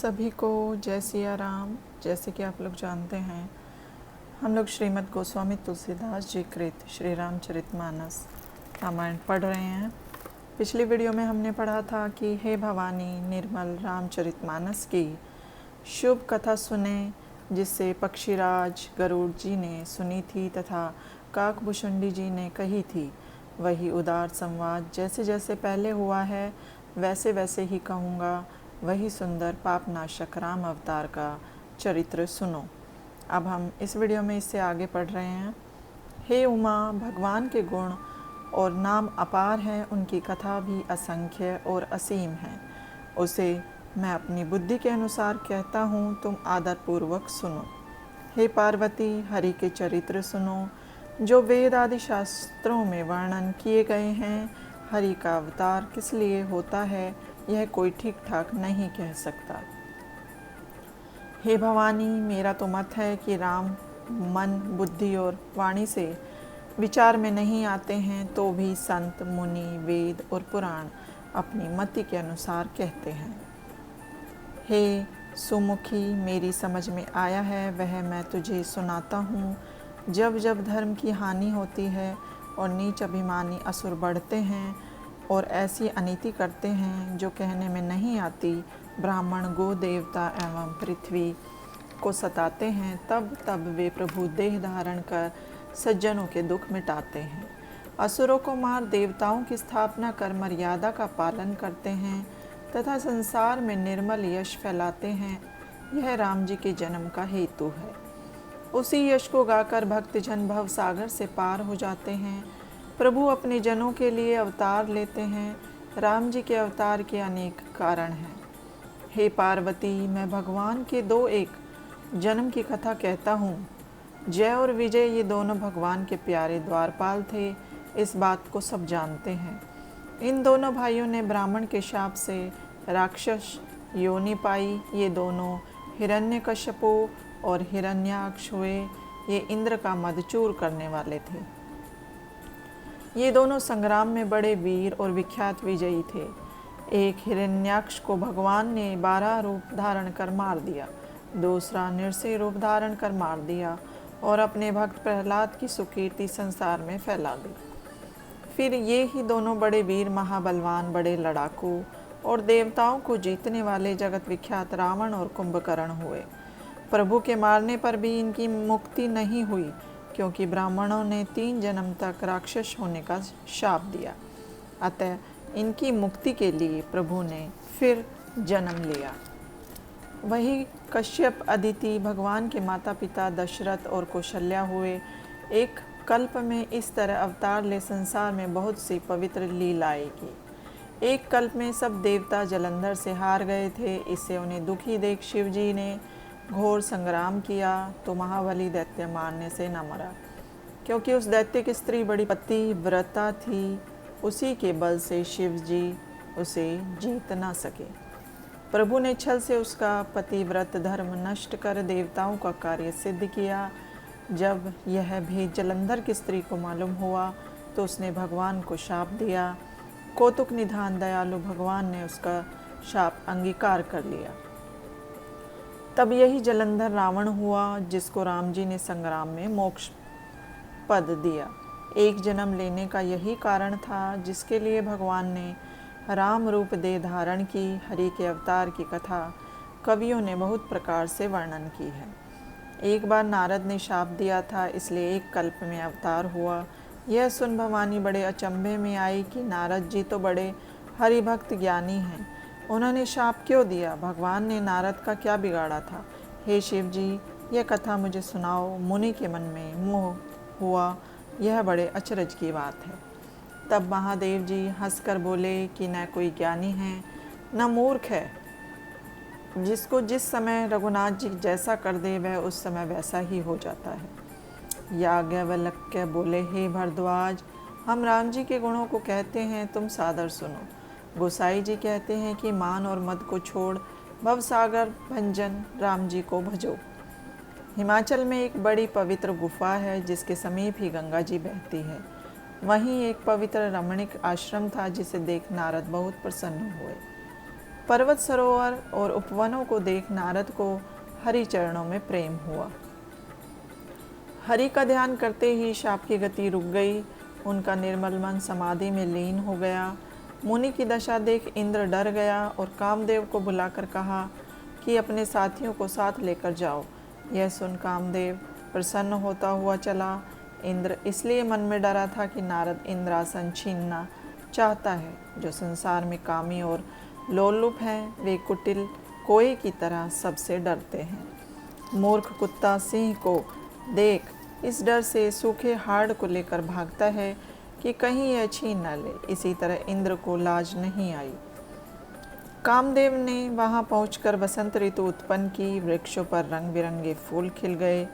सभी को जय सिया राम। जैसे कि आप लोग जानते हैं, हम लोग श्रीमद् गोस्वामी तुलसीदास जी कृत श्री रामचरितमानस रामायण पढ़ रहे हैं। पिछली वीडियो में हमने पढ़ा था कि हे भवानी निर्मल रामचरितमानस की शुभ कथा सुने, जिससे पक्षीराज गरुड़ जी ने सुनी थी तथा काकभुशुंडी जी ने कही थी। वही उदार संवाद जैसे जैसे पहले हुआ है वैसे वैसे ही कहूँगा। वही सुंदर पापनाशक राम अवतार का चरित्र सुनो। अब हम इस वीडियो में इससे आगे पढ़ रहे हैं। हे उमा, भगवान के गुण और नाम अपार हैं, उनकी कथा भी असंख्य और असीम है। उसे मैं अपनी बुद्धि के अनुसार कहता हूँ, तुम आदरपूर्वक सुनो। हे पार्वती, हरि के चरित्र सुनो जो वेद आदि शास्त्रों में वर्णन किए गए हैं। हरि का अवतार किस लिए होता है यह कोई ठीक ठाक नहीं कह सकता। हे भवानी, मेरा तो मत है कि राम मन, बुद्धि और वाणी से विचार में नहीं आते हैं, तो भी संत, मुनि, वेद और पुराण अपनी मति के अनुसार कहते हैं। हे सुमुखी, मेरी समझ में आया है वह मैं तुझे सुनाता हूँ। जब जब धर्म की हानि होती है और नीच अभिमानी असुर बढ़ते हैं और ऐसी अनीति करते हैं जो कहने में नहीं आती, ब्राह्मण, गो देवता एवं पृथ्वी को सताते हैं, तब तब वे प्रभु देह धारण कर सज्जनों के दुख मिटाते हैं। असुरों को मार देवताओं की स्थापना कर मर्यादा का पालन करते हैं तथा संसार में निर्मल यश फैलाते हैं। यह राम जी के जन्म का हेतु है। उसी यश को गाकर भक्तजन भव सागर से पार हो जाते हैं। प्रभु अपने जनों के लिए अवतार लेते हैं। राम जी के अवतार के अनेक कारण हैं। हे पार्वती, मैं भगवान के दो एक जन्म की कथा कहता हूँ। जय और विजय ये दोनों भगवान के प्यारे द्वारपाल थे, इस बात को सब जानते हैं। इन दोनों भाइयों ने ब्राह्मण के शाप से राक्षस योनि पाई। ये दोनों हिरण्यकश्यपु और हिरण्याक्ष हुए। ये इंद्र का मदचूर करने वाले थे। ये दोनों संग्राम में बड़े वीर और विख्यात विजयी थे। एक हिरण्याक्ष को भगवान ने 12 रूप धारण कर मार दिया, दूसरा नृसिंह रूप धारण कर मार दिया और अपने भक्त प्रहलाद की सुकीर्ति संसार में फैला दी। फिर ये ही दोनों बड़े वीर, महाबलवान, बड़े लड़ाकू और देवताओं को जीतने वाले जगत विख्यात रावण और कुंभकर्ण हुए। प्रभु के मारने पर भी इनकी मुक्ति नहीं हुई, क्योंकि ब्राह्मणों ने 3 जन्म तक राक्षस होने का शाप दिया। अतः इनकी मुक्ति के लिए प्रभु ने फिर जन्म लिया। वही कश्यप, अदिति, भगवान के माता पिता दशरथ और कौशल्या हुए। एक कल्प में इस तरह अवतार ले संसार में बहुत सी पवित्र लीलाएं की। एक कल्प में सब देवता जलंधर से हार गए थे। इससे उन्हें दुखी देख शिव जी ने घोर संग्राम किया, तो महाबली दैत्य मारने से न मरा, क्योंकि उस दैत्य की स्त्री बड़ी पतिव्रता थी। उसी के बल से शिव जी उसे जीत न सके। प्रभु ने छल से उसका पतिव्रत धर्म नष्ट कर देवताओं का कार्य सिद्ध किया। जब यह भेद जलंधर की स्त्री को मालूम हुआ तो उसने भगवान को शाप दिया। कौतुक निधान दयालु भगवान ने उसका शाप अंगीकार कर लिया। तब यही जलंधर रावण हुआ, जिसको राम जी ने संग्राम में मोक्ष पद दिया। एक जन्म लेने का यही कारण था जिसके लिए भगवान ने राम रूप दे धारण की। हरि के अवतार की कथा कवियों ने बहुत प्रकार से वर्णन की है। एक बार नारद ने शाप दिया था, इसलिए एक कल्प में अवतार हुआ। यह सुन भवानी बड़े अचंभे में आई कि नारद जी तो बड़े हरि भक्त ज्ञानी हैं, उन्होंने शाप क्यों दिया? भगवान ने नारद का क्या बिगाड़ा था? हे शिव जी, यह कथा मुझे सुनाओ। मुनि के मन में मोह हुआ, यह बड़े अचरज की बात है। तब महादेव जी हंसकर बोले कि न कोई ज्ञानी है न मूर्ख है, जिसको जिस समय रघुनाथ जी जैसा कर दे वह उस समय वैसा ही हो जाता है। याज्ञवल्क्य बोले, हे भरद्वाज, हम राम जी के गुणों को कहते हैं, तुम सादर सुनो। गोसाई जी कहते हैं कि मान और मद को छोड़ भवसागर भंजन राम जी को भजो। हिमाचल में एक बड़ी पवित्र गुफा है, जिसके समीप ही गंगा जी बहती है। वहीं एक पवित्र रमणीक आश्रम था, जिसे देख नारद बहुत प्रसन्न हुए। पर्वत सरोवर और उपवनों को देख नारद को हरि चरणों में प्रेम हुआ। हरि का ध्यान करते ही शाप की गति रुक गई। उनका निर्मल मन समाधि में लीन हो गया। मुनि की दशा देख इंद्र डर गया और कामदेव को बुलाकर कहा कि अपने साथियों को साथ लेकर जाओ। यह सुन कामदेव प्रसन्न होता हुआ चला। इंद्र इसलिए मन में डरा था कि नारद इंद्रासन छीनना चाहता है। जो संसार में कामी और लोलुप हैं, वे कुटिल कोए की तरह सबसे डरते हैं। मूर्ख कुत्ता सिंह को देख इस डर से सूखे हाड़ को लेकर भागता है कि कहीं यह छीन न ले। इसी तरह इंद्र को लाज नहीं आई। कामदेव ने वहां पहुंचकर वसंत ऋतु उत्पन्न की। वृक्षों पर रंग बिरंगे फूल खिल गए,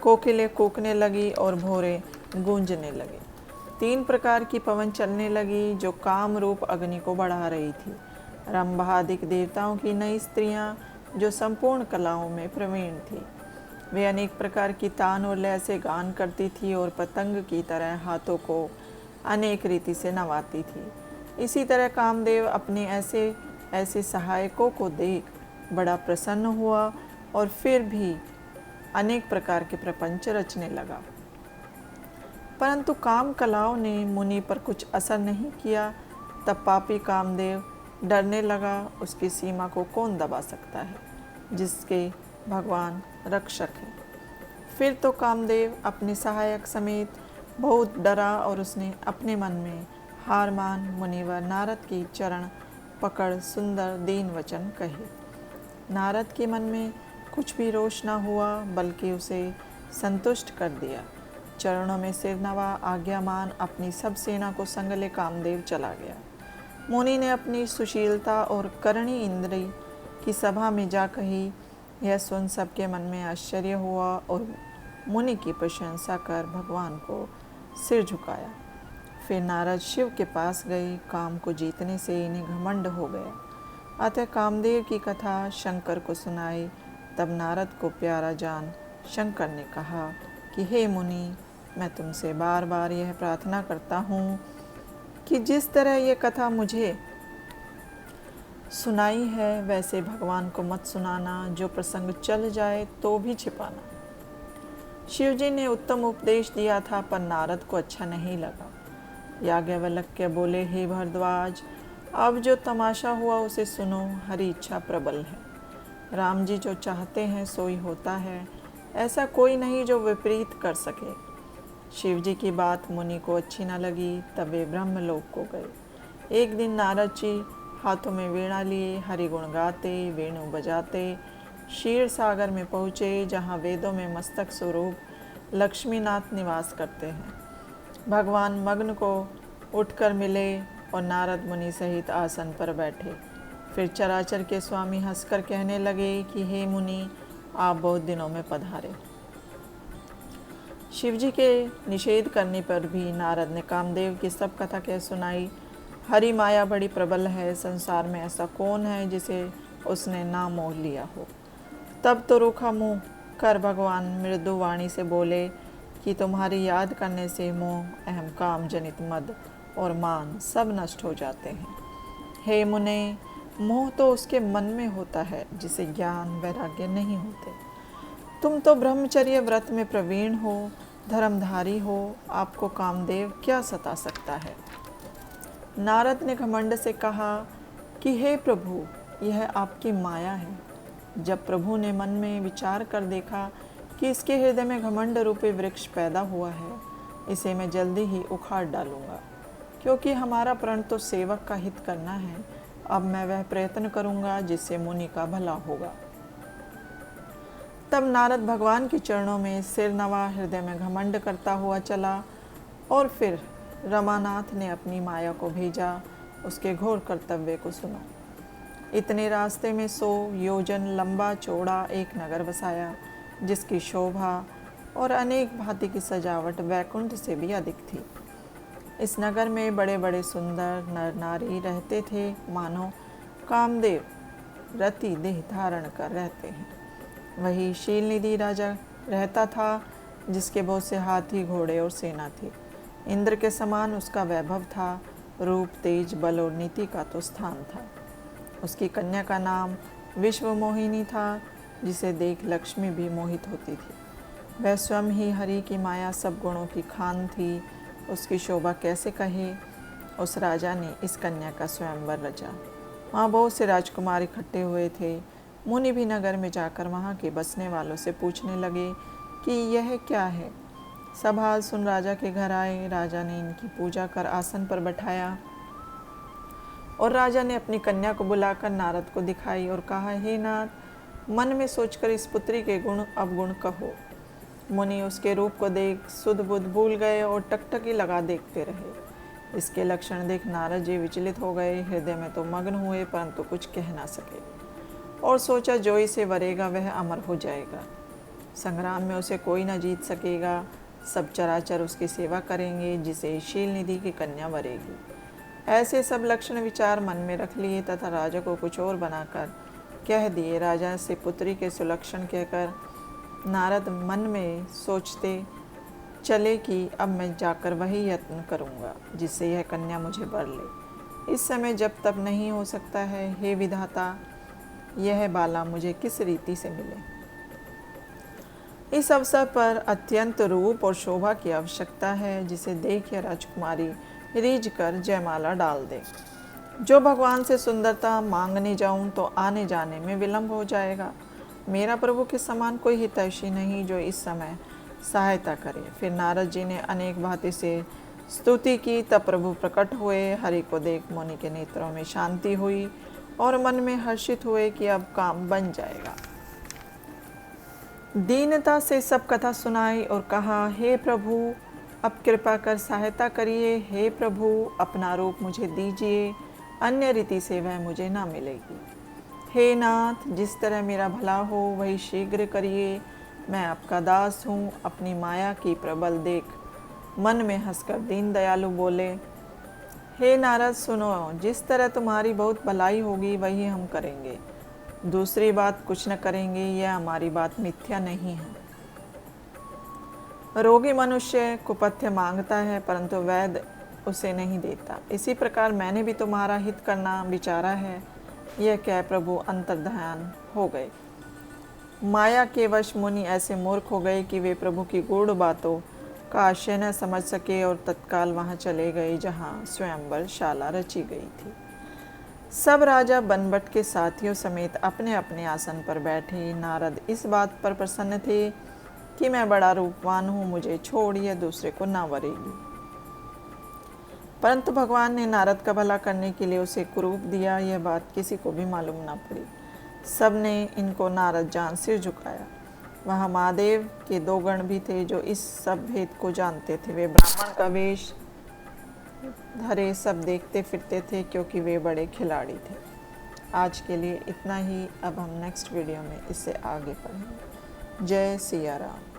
कोकिलें कूकने लगी और भौरे गूंजने लगे। 3 प्रकार की पवन चलने लगी जो काम रूप अग्नि को बढ़ा रही थी। रंभादिक देवताओं की नई स्त्रियां जो संपूर्ण कलाओं में प्रवीण थी, वे अनेक प्रकार की तान और लय से गान करती थी और पतंग की तरह हाथों को अनेक रीति से नवाती थी। इसी तरह कामदेव अपने ऐसे सहायकों को देख बड़ा प्रसन्न हुआ और फिर भी अनेक प्रकार के प्रपंच रचने लगा। परंतु काम कलाओं ने मुनि पर कुछ असर नहीं किया। तब पापी कामदेव डरने लगा। उसकी सीमा को कौन दबा सकता है, जिसके भगवान रक्षक हैं। फिर तो कामदेव अपने सहायक समेत बहुत डरा और उसने अपने मन में हार मान मुनिवर नारद की चरण पकड़ सुंदर दीन वचन कहे। नारद के मन में कुछ भी रोष न हुआ, बल्कि उसे संतुष्ट कर दिया। चरणों में सिर नवा आज्ञा मान अपनी सब सेना को संग ले कामदेव चला गया। मुनि ने अपनी सुशीलता और करणी इंद्री की सभा में जा कही। यह सुन सबके मन में आश्चर्य हुआ और मुनि की प्रशंसा कर भगवान को सिर झुकाया। फिर नारद शिव के पास गए। काम को जीतने से इन्हें घमंड हो गया, अतः कामदेव की कथा शंकर को सुनाई। तब नारद को प्यारा जान शंकर ने कहा कि हे मुनि, मैं तुमसे बार बार यह प्रार्थना करता हूँ कि जिस तरह यह कथा मुझे सुनाई है वैसे भगवान को मत सुनाना। जो प्रसंग चल जाए तो भी छिपाना। शिवजी ने उत्तम उपदेश दिया था, पर नारद को अच्छा नहीं लगा। याज्ञवल्क्य बोले, हे भरद्वाज, अब जो तमाशा हुआ उसे सुनो। हरि इच्छा प्रबल है। राम जी जो चाहते हैं सोई होता है। ऐसा कोई नहीं जो विपरीत कर सके। शिव जी की बात मुनि को अच्छी न लगी। तब वे ब्रह्मलोक को गए। एक दिन नारद जी हाथों में वीणा लिए हरि गुण गाते वेणु बजाते क्षीर सागर में पहुँचे, जहाँ वेदों में मस्तक स्वरूप लक्ष्मीनाथ निवास करते हैं। भगवान मग्न को उठकर मिले और नारद मुनि सहित आसन पर बैठे। फिर चराचर के स्वामी हंसकर कहने लगे कि हे मुनि, आप बहुत दिनों में पधारे। शिवजी के निषेध करने पर भी नारद ने कामदेव की सब कथा कह सुनाई। हरि माया बड़ी प्रबल है। संसार में ऐसा कौन है जिसे उसने ना मोह लिया हो। तब तो रूखा मुँह कर भगवान मृदु वाणी से बोले कि तुम्हारी याद करने से मोह, अहम, काम जनित मद और मान सब नष्ट हो जाते हैं। हे मुने, मोह तो उसके मन में होता है जिसे ज्ञान वैराग्य नहीं होते। तुम तो ब्रह्मचर्य व्रत में प्रवीण हो, धर्मधारी हो, आपको कामदेव क्या सता सकता है। नारद ने घमंड से कहा कि हे प्रभु, यह आपकी माया है। जब प्रभु ने मन में विचार कर देखा कि इसके हृदय में घमंड रूपी वृक्ष पैदा हुआ है, इसे मैं जल्दी ही उखाड़ डालूंगा, क्योंकि हमारा प्रण तो सेवक का हित करना है। अब मैं वह प्रयत्न करूंगा जिससे मुनि का भला होगा। तब नारद भगवान के चरणों में सिर नवा हृदय में घमंड करता हुआ चला और फिर रमानाथ ने अपनी माया को भेजा। उसके घोर कर्तव्य को सुनो। इतने रास्ते में 100 योजन लंबा चौड़ा एक नगर बसाया, जिसकी शोभा और अनेक भांति की सजावट वैकुंठ से भी अधिक थी। इस नगर में बड़े बड़े सुंदर नर नारी रहते थे, मानो कामदेव रति देह धारण कर रहते हैं। वही शीलनिधि राजा रहता था, जिसके बहुत से हाथी घोड़े और सेना थी। इंद्र के समान उसका वैभव था। रूप, तेज, बल और नीति का तो स्थान था। उसकी कन्या का नाम विश्वमोहिनी था, जिसे देख लक्ष्मी भी मोहित होती थी। वह स्वयं ही हरि की माया सब गुणों की खान थी। उसकी शोभा कैसे कहे। उस राजा ने इस कन्या का स्वयंवर रचा। वहाँ बहुत से राजकुमार इकट्ठे हुए थे। मुनि भी नगर में जाकर वहाँ के बसने वालों से पूछने लगे कि यह क्या है। सब हाल सुन राजा के घर आए। राजा ने इनकी पूजा कर आसन पर बैठाया और राजा ने अपनी कन्या को बुलाकर नारद को दिखाई और कहा, हे नाथ, मन में सोचकर इस पुत्री के गुण अवगुण कहो। मुनि उसके रूप को देख सुध बुध भूल गए और टकटकी लगा देखते रहे। इसके लक्षण देख नारद जी विचलित हो गए। हृदय में तो मग्न हुए, परंतु कुछ कह ना सके और सोचा, जो इसे वरेगा वह अमर हो जाएगा। संग्राम में उसे कोई न जीत सकेगा। सब चराचर उसकी सेवा करेंगे, जिसे शील निधि की कन्या वरेगी। ऐसे सब लक्षण विचार मन में रख लिए तथा राजा को कुछ और बनाकर कह दिए। राजा से पुत्री के सुलक्षण कहकर नारद मन में सोचते चले कि अब मैं जाकर वही यत्न करूँगा जिससे यह कन्या मुझे वर ले। इस समय जब तब नहीं हो सकता है। हे विधाता, यह बाला मुझे किस रीति से मिले। इस अवसर पर अत्यंत रूप और शोभा की आवश्यकता है, जिसे देख यह राजकुमारी रीझ कर जयमाला डाल दे। जो भगवान से सुंदरता मांगने जाऊं तो आने जाने में विलंब हो जाएगा। मेरा प्रभु के समान कोई हितैषी नहीं जो इस समय सहायता करे। फिर नारद जी ने अनेक भांति से स्तुति की। तब प्रभु प्रकट हुए। हरि को देख मुनि के नेत्रों में शांति हुई और मन में हर्षित हुए कि अब काम बन जाएगा। दीनता से सब कथा सुनाई और कहा, हे प्रभु, अब कृपा कर सहायता करिए। हे प्रभु, अपना रूप मुझे दीजिए, अन्य रीति से वह मुझे ना मिलेगी। हे नाथ, जिस तरह मेरा भला हो वही शीघ्र करिए। मैं आपका दास हूँ। अपनी माया की प्रबल देख मन में हंसकर दीन दयालु बोले, हे नारद सुनो, जिस तरह तुम्हारी बहुत भलाई होगी वही हम करेंगे। दूसरी बात कुछ न करेंगे। यह हमारी बात मिथ्या नहीं है। रोगी मनुष्य कुपथ्य मांगता है, परंतु वैद्य उसे नहीं देता। इसी प्रकार मैंने भी तुम्हारा हित करना विचारा है। यह कह प्रभु अंतर्ध्यान हो गए। माया के वश मुनि ऐसे मूर्ख हो गए कि वे प्रभु की गूढ़ बातों का आशय न समझ सके और तत्काल वहां चले गए जहां स्वयंवर शाला रची गई थी। सब राजा बनबट के साथियों समेत अपने अपने आसन पर बैठे। नारद इस बात पर प्रसन्न थे कि मैं बड़ा रूपवान हूँ, मुझे छोड़ यह दूसरे को ना वरेगी। परंतु भगवान ने नारद का भला करने के लिए उसे कुरूप दिया। यह बात किसी को भी मालूम ना पड़ी। सब ने इनको नारद जान सिर झुकाया। वहाँ महादेव के 2 गण भी थे जो इस सब भेद को जानते थे। वे ब्राह्मण का वेश धरे सब देखते फिरते थे, क्योंकि वे बड़े खिलाड़ी थे। आज के लिए इतना ही। अब हम नेक्स्ट वीडियो में इससे आगे पढ़ेंगे। जय सिया राम।